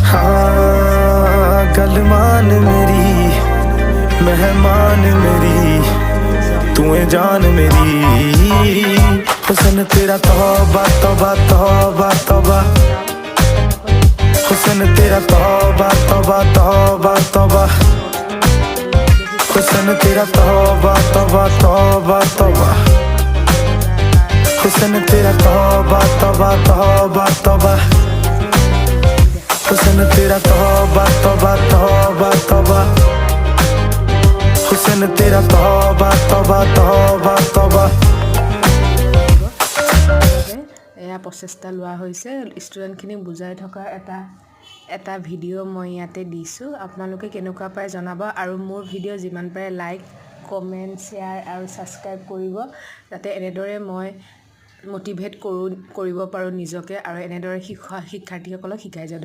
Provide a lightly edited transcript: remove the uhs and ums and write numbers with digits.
हाँ गलमान मेरी मेहमान मेरी तू है जान मेरी हुस्न तेरा तौबा तौबा तौबा तौबा हुस्न तेरा तौबा तौबा तौबा तौबा हुस्न तेरा तौबा तौबा तौबा तौबा हुस्न तेरा तौबा तौबा तौबा तौबा हुस्न तेरा तौबा तौबा तौबा तौबा हुस्न तेरा तौबा तौबा तौबा तौबा এয়া প্ৰচেষ্টা লোৱা হৈছে ষ্টুডেণ্টখিনিক বুজাই থকা এটা ভিডিঅ' মই ইয়াতে দিছোঁ আপোনালোকে কেনেকুৱা পায় জনাব আৰু মোৰ ভিডিঅ' যিমান পাৰে লাইক কমেণ্ট শ্বেয়াৰ আৰু ছাবস্ক্ৰাইব কৰিব যাতে এনেদৰে মই মটিভেট কৰিব পাৰোঁ নিজকে আৰু এনেদৰে শিক্ষাৰ্থীসকলক শিকাই যাওঁ।